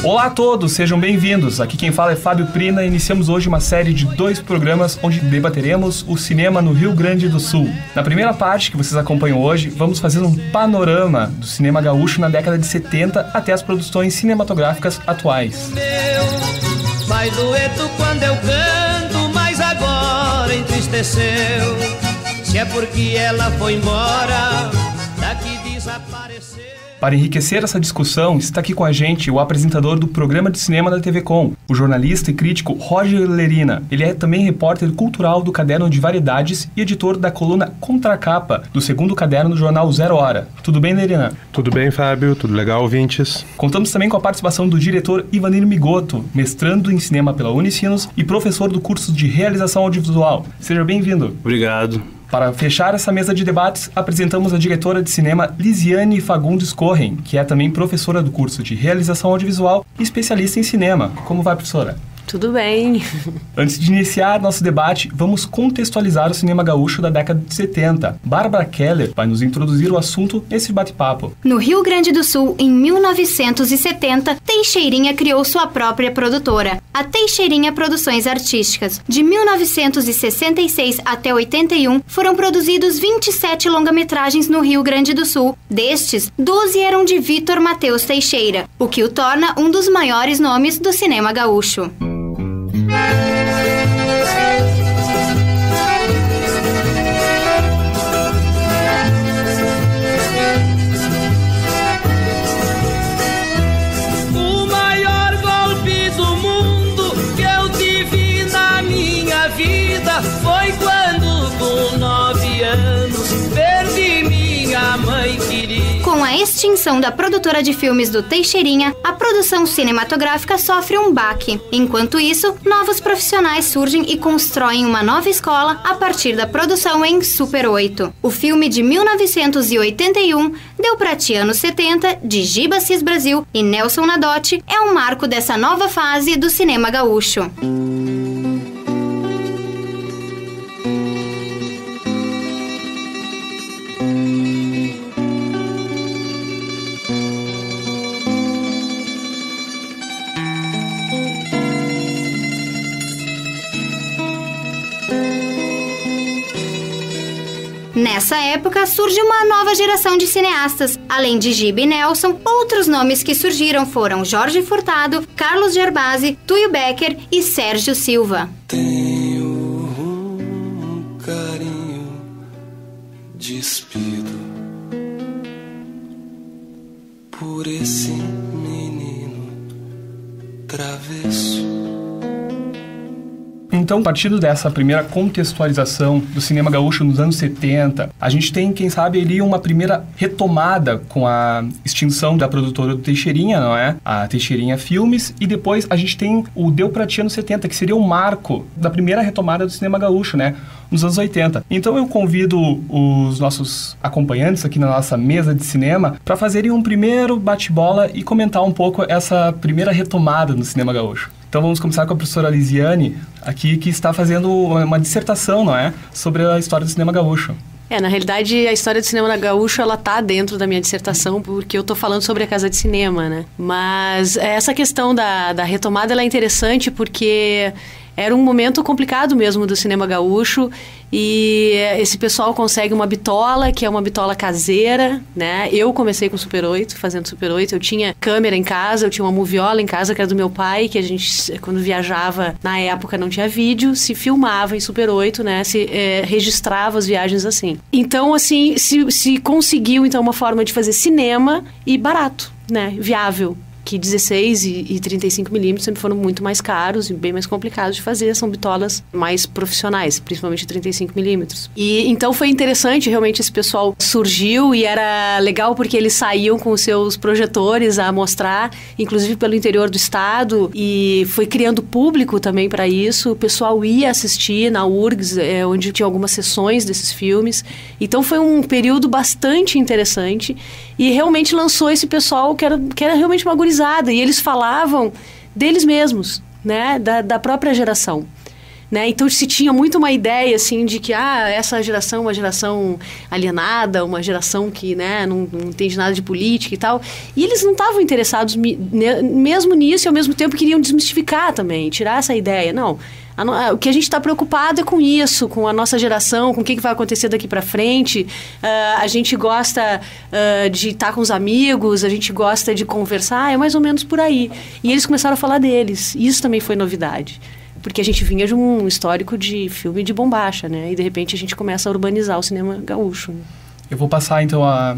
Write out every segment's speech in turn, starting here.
Olá a todos, sejam bem-vindos. Aqui quem fala é Fábio Prina e iniciamos hoje uma série de 2 programas onde debateremos o cinema no Rio Grande do Sul. Na primeira parte, que vocês acompanham hoje, vamos fazer um panorama do cinema gaúcho na década de 70 até as produções cinematográficas atuais. Vai dueto quando eu canto, mas agora entristeceu. Se é porque ela foi embora, daqui desapareceu. Para enriquecer essa discussão, está aqui com a gente o apresentador do programa de cinema da TV Com, o jornalista e crítico Roger Lerina. Ele é também repórter cultural do Caderno de Variedades e editor da coluna Contracapa, do segundo caderno do jornal Zero Hora. Tudo bem, Lerina? Tudo bem, Fábio. Tudo legal, ouvintes? Contamos também com a participação do diretor Ivanir Migoto, mestrando em cinema pela Unicinos e professor do curso de realização audiovisual. Seja bem-vindo. Obrigado. Para fechar essa mesa de debates, apresentamos a diretora de cinema Lisiane Fagundes Corren, que é também professora do curso de realização audiovisual e especialista em cinema. Como vai, professora? Tudo bem. Antes de iniciar nosso debate, vamos contextualizar o cinema gaúcho da década de 70. Bárbara Keller vai nos introduzir o assunto nesse bate-papo. No Rio Grande do Sul, em 1970, Teixeirinha criou sua própria produtora, a Teixeirinha Produções Artísticas. De 1966 até 81, foram produzidos 27 longa-metragens no Rio Grande do Sul. Destes, 12 eram de Vítor Mateus Teixeira, o que o torna um dos maiores nomes do cinema gaúcho. O maior golpe do mundo que eu tive na minha vida foi quando, com 9 anos, perdi minha mãe querida. Com a extinção da produtora de filmes do Teixeirinha, a produção cinematográfica sofre um baque. Enquanto isso, novos profissionais surgem e constroem uma nova escola a partir da produção em Super 8. O filme de 1981, Deu Pra Ti Anos 70, de Giba Cis Brasil e Nelson Nadotti, é um marco dessa nova fase do cinema gaúcho. Nessa época, surge uma nova geração de cineastas. Além de Giba e Nelson, outros nomes que surgiram foram Jorge Furtado, Carlos Gerbasi, Túlio Becker e Sérgio Silva. Tenho um carinho despido por esse menino travesso. Então, partindo dessa primeira contextualização do cinema gaúcho nos anos 70, a gente tem, quem sabe, ali uma primeira retomada com a extinção da produtora do Teixeirinha, não é? A Teixeirinha Filmes, e depois a gente tem o Deu Pra Ti Anos 70, que seria o marco da primeira retomada do cinema gaúcho, né? Nos anos 80. Então eu convido os nossos acompanhantes aqui na nossa mesa de cinema para fazerem um primeiro bate-bola e comentar um pouco essa primeira retomada no cinema gaúcho. Então vamos começar com a professora Lisiane, aqui, que está fazendo uma dissertação, não é? Sobre a história do cinema gaúcho. Na realidade, a história do cinema gaúcho, ela tá dentro da minha dissertação, porque eu tô falando sobre a Casa de Cinema, né? Mas essa questão da retomada, ela é interessante porque era um momento complicado mesmo do cinema gaúcho e esse pessoal consegue uma bitola, que é uma bitola caseira, né? Eu comecei com Super 8, fazendo Super 8, eu tinha câmera em casa, eu tinha uma moviola em casa, que era do meu pai, que a gente, quando viajava, na época não tinha vídeo, se filmava em Super 8, né? Se registrava as viagens assim. Então, assim, se conseguiu, então, uma forma de fazer cinema e barato, né? Viável. Que 16 e 35 milímetros sempre foram muito mais caros e bem mais complicados de fazer. São bitolas mais profissionais, principalmente 35 milímetros. E então foi interessante, realmente esse pessoal surgiu e era legal porque eles saíam com os seus projetores a mostrar, inclusive pelo interior do estado, e foi criando público também para isso. O pessoal ia assistir na URGS, onde tinha algumas sessões desses filmes. Então foi um período bastante interessante e realmente lançou esse pessoal que era realmente uma gurizada. E eles falavam deles mesmos, né? Da própria geração. né? Então se tinha muito uma ideia, assim, de que, essa geração é uma geração alienada, uma geração que, né, não entende nada de política e tal. E eles não estavam interessados mesmo nisso e ao mesmo tempo queriam desmistificar também, tirar essa ideia. Não. O que a gente está preocupado é com isso, com a nossa geração, com o que vai acontecer daqui para frente. A gente gosta de estar com os amigos, a gente gosta de conversar, é mais ou menos por aí. E eles começaram a falar deles. Isso também foi novidade. Porque a gente vinha de um histórico de filme de bombacha, né? E de repente a gente começa a urbanizar o cinema gaúcho. Né? Eu vou passar então a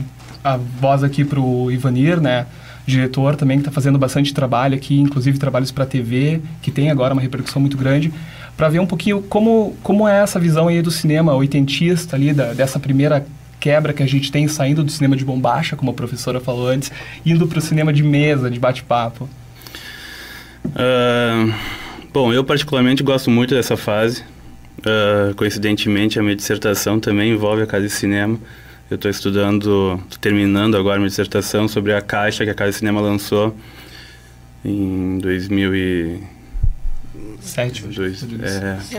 voz aqui para o Ivanir, né? Diretor também, que está fazendo bastante trabalho aqui, inclusive trabalhos para a TV, que tem agora uma repercussão muito grande, para ver um pouquinho como é essa visão aí do cinema oitentista ali, dessa primeira quebra que a gente tem saindo do cinema de bombacha, como a professora falou antes, indo para o cinema de mesa, de bate-papo. Bom, eu particularmente gosto muito dessa fase. Coincidentemente, a minha dissertação também envolve a Casa de Cinema. Eu estou terminando agora minha dissertação sobre a caixa que a Casa de Cinema lançou em 2007. Por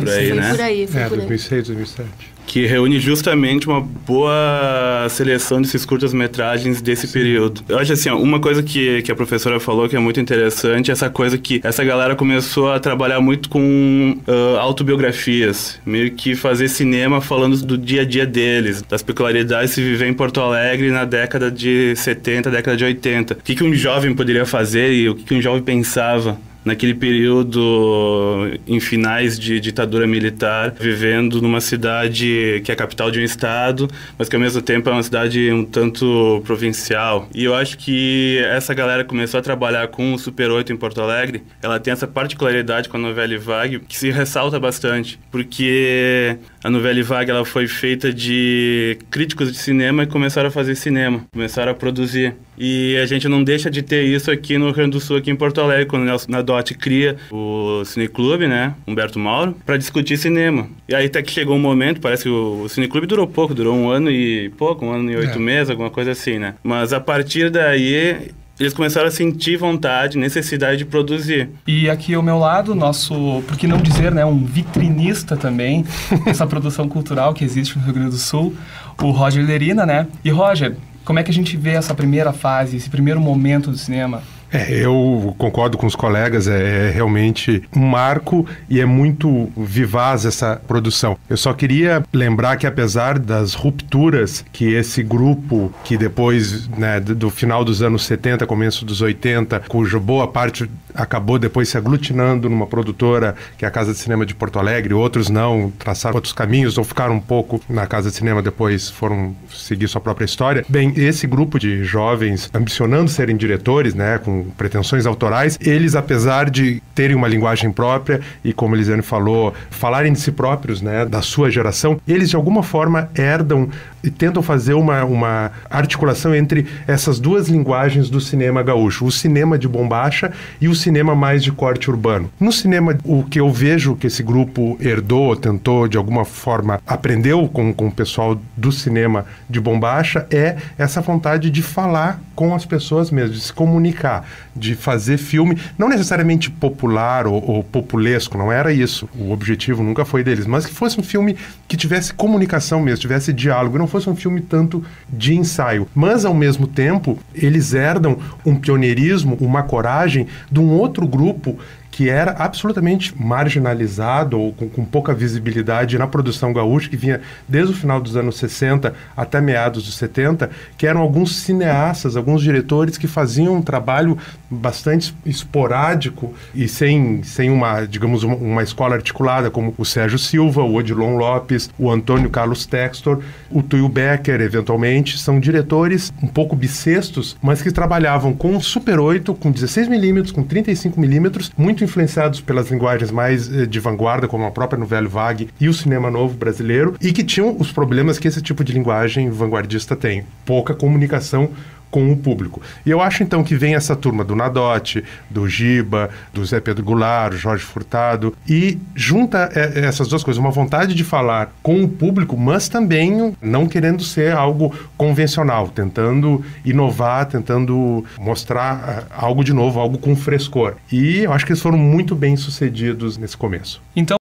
aí, né? Foi por aí. 2006, 2007. Que reúne justamente uma boa seleção desses curtas-metragens desse período. Eu acho assim, uma coisa que a professora falou que é muito interessante, essa coisa que essa galera começou a trabalhar muito com autobiografias, meio que fazer cinema falando do dia a dia deles, das peculiaridades de se viver em Porto Alegre na década de 70, década de 80. O que um jovem poderia fazer e o que um jovem pensava naquele período, em finais de ditadura militar, vivendo numa cidade que é a capital de um estado, mas que ao mesmo tempo é uma cidade um tanto provincial. E eu acho que essa galera começou a trabalhar com o Super 8 em Porto Alegre. Ela tem essa particularidade com a Novelle Vague que se ressalta bastante, porque a Novelle Vague ela foi feita de críticos de cinema e começaram a fazer cinema, começaram a produzir. E a gente não deixa de ter isso aqui no Rio Grande do Sul, aqui em Porto Alegre, quando o Nelson Nadotti cria o Cineclube, né, Humberto Mauro, para discutir cinema. E aí até que chegou um momento, parece que o Cineclube durou pouco, durou 1 ano e pouco, 1 ano e 8 meses, alguma coisa assim, né. Mas a partir daí eles começaram a sentir vontade, necessidade de produzir. E aqui ao meu lado, nosso, por que não dizer, né, um vitrinista também, essa produção cultural que existe no Rio Grande do Sul, o Roger Lerina, né. E Roger, como é que a gente vê essa primeira fase, esse primeiro momento do cinema? Eu concordo com os colegas, é realmente um marco e é muito vivaz essa produção. Eu só queria lembrar que apesar das rupturas que esse grupo, que depois, né, do final dos anos 70, começo dos 80, cuja boa parte acabou depois se aglutinando numa produtora, que é a Casa de Cinema de Porto Alegre, outros não, traçaram outros caminhos ou ficaram um pouco na Casa de Cinema, depois foram seguir sua própria história. Bem, esse grupo de jovens ambicionando serem diretores, né, com pretensões autorais, eles, apesar de terem uma linguagem própria e, como Elisiane falou, falarem de si próprios, né, da sua geração, eles de alguma forma herdam e tentam fazer uma articulação entre essas duas linguagens do cinema gaúcho, o cinema de bombacha e o cinema mais de corte urbano. No cinema, o que eu vejo que esse grupo herdou, tentou de alguma forma, aprendeu com o pessoal do cinema de bombacha, é essa vontade de falar com as pessoas mesmo, de se comunicar, de fazer filme, não necessariamente popular ou populesco, não era isso. O objetivo nunca foi deles, mas que fosse um filme que tivesse comunicação mesmo, tivesse diálogo, não fosse um filme tanto de ensaio. Mas, ao mesmo tempo, eles herdam um pioneirismo, uma coragem de um outro grupo que era absolutamente marginalizado ou com pouca visibilidade na produção gaúcha, que vinha desde o final dos anos 60 até meados dos 70, que eram alguns cineastas, alguns diretores que faziam um trabalho bastante esporádico e sem uma, digamos, uma escola articulada, como o Sérgio Silva, o Odilon Lopes, o Antônio Carlos Textor, o Tuyo Becker, eventualmente. São diretores um pouco bissextos, mas que trabalhavam com Super 8, com 16mm, com 35mm, muito influenciados pelas linguagens mais de vanguarda, como a própria Novelle Vague e o cinema novo brasileiro, e que tinham os problemas que esse tipo de linguagem vanguardista tem. Pouca comunicação com o público. E eu acho, então, que vem essa turma do Nadotti, do Giba, do Zé Pedro Goulart, Jorge Furtado, e junta essas duas coisas, uma vontade de falar com o público, mas também não querendo ser algo convencional, tentando inovar, tentando mostrar algo de novo, algo com frescor. E eu acho que eles foram muito bem sucedidos nesse começo. Então,